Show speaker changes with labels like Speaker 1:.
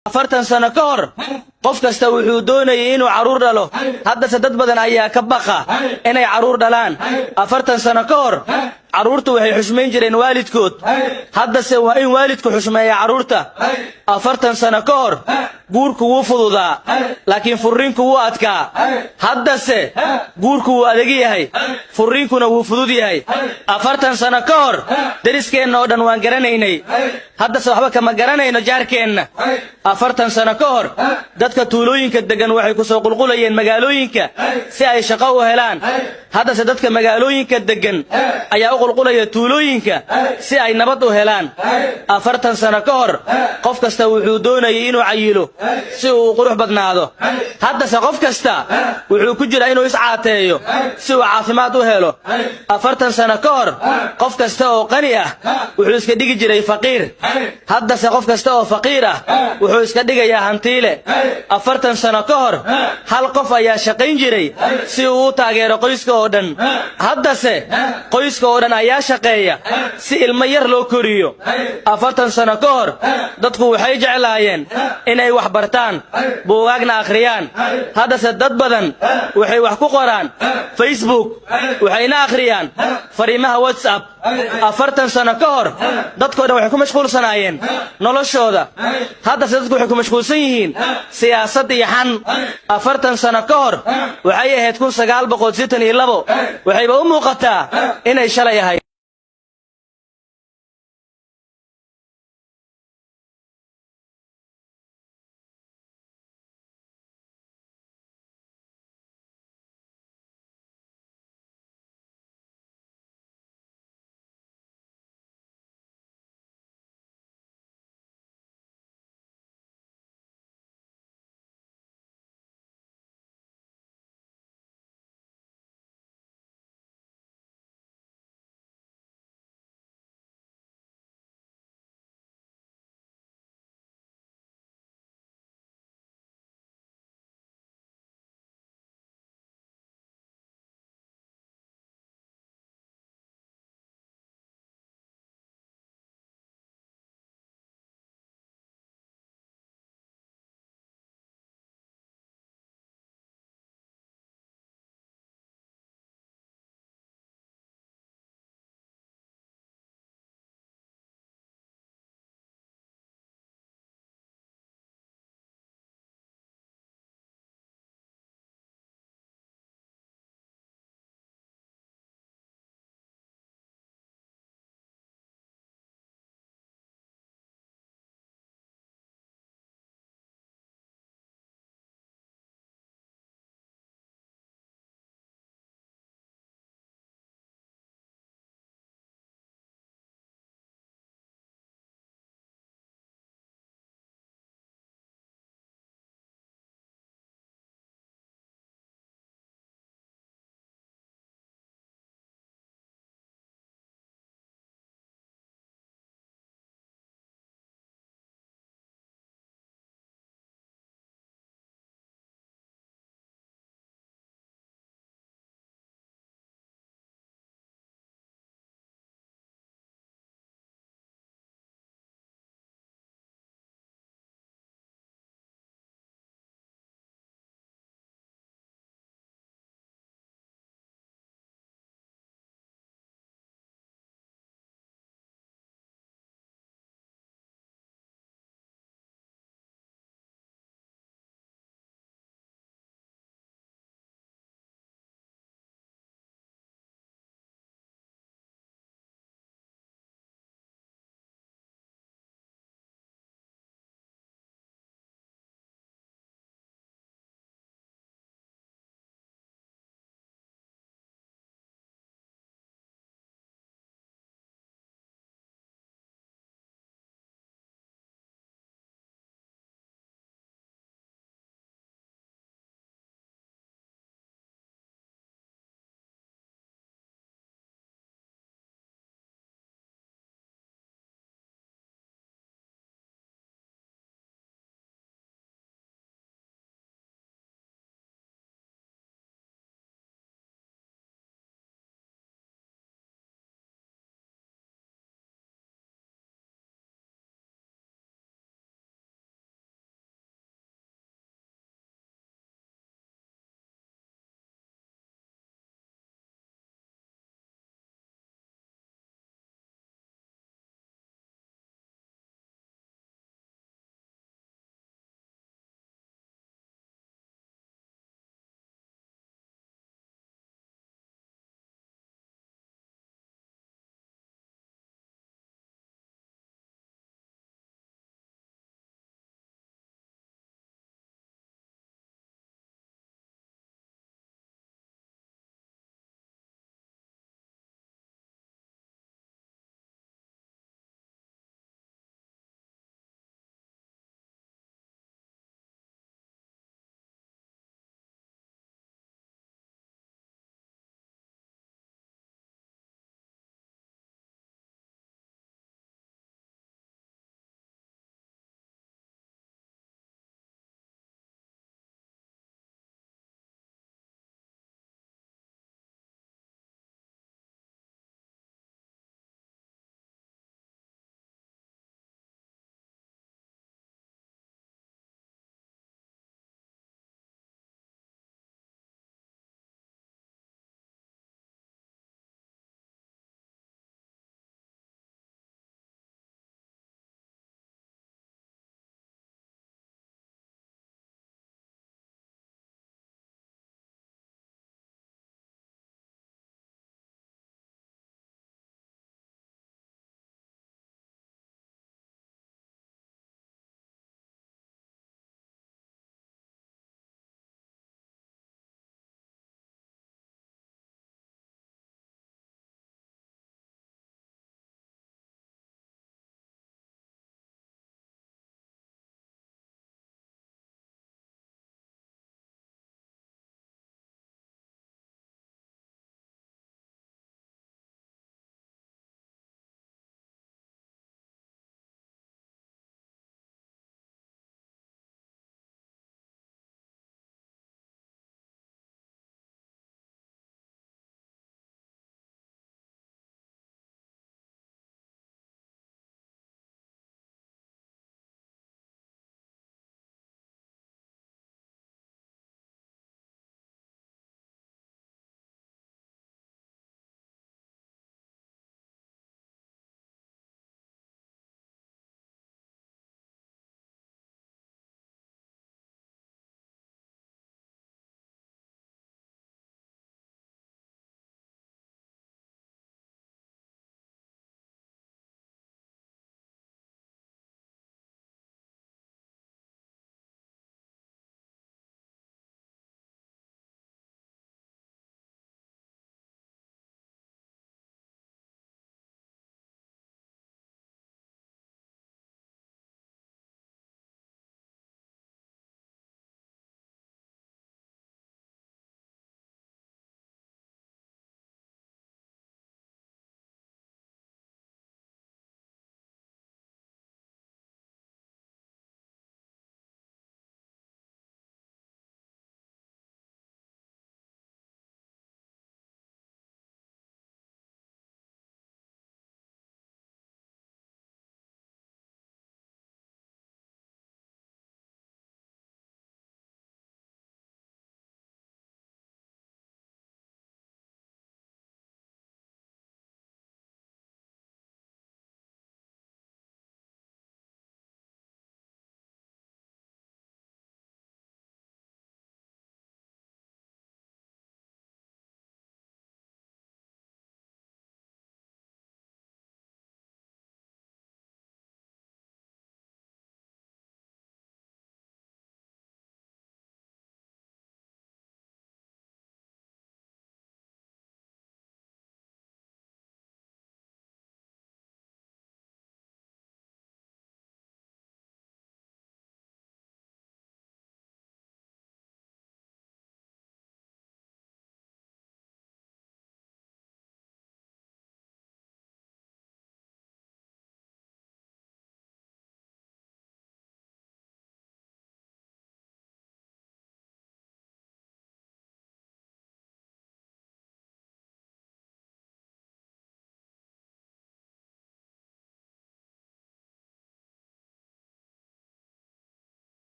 Speaker 1: afartan sano ka hor qof kasta wuxuu doonayay inuu caruur dhalo haddase dad badan ayaa ka baqa inay caruur dhalaan afartan sano ka hor caruurtu waxay xushmayn jireen waalidkood haddase waa in waalidku xushmeeya caruurta afartan sano ka hor guurku wuu fududaa laakiin furriinku wuu adkaa haddase guurku wuu adag yahay furriinkuna wuu fudud yahay afartan sano ka hor deriskeenna oo dhan waan garanaynay haddase waxba kama garanayno jaarkeenna afartan sano ka hor dadka tuulooyinka degan waxay ku soo qulqulayeen magaalooyinka si ay shaqo u helaan haddase dadka magaalooyinka degan ayaa u qulqulaya tuulooyinka si ay nabad u helaan afartan sano ka hor qof kasta wuxuu doonayay inuu cayilo si uu qurux badnaado haddase qof kasta wuxuu ku jira inuu iscaateeyo si uu caafimaad u helo afartan sano ka hor qof kasta oo qani ah wuxuu iska dhigi jiray faqiir haddase qof kasta oo faqiir ah wuxuu iska dhigayaa hantiile afartan sano ka hor hal qof ayaa shaqayn jiray si uu u taageero qoyska oo dhan haddase qoyska oo dhan ayaa shaqeeya si ilmo yar loo koriyo afartan sano ka hor dadku waxay jeclaayeen inay wax bartaan buugaagna akhriyaan haddase dad badan waxay wax ku qoraan Facebook waxayna akhriyaan fariimaha WhatsApp afartan sano ka hor dadkoo dhan waxay ku mashquulsanaayeen noloshooda haddase dadku waxay ku mashquulsan yihiin siyaasad iyo xan afartan sano ka hor waxay ahayd 1962 waxayba u muuqataa inay shalay ahayd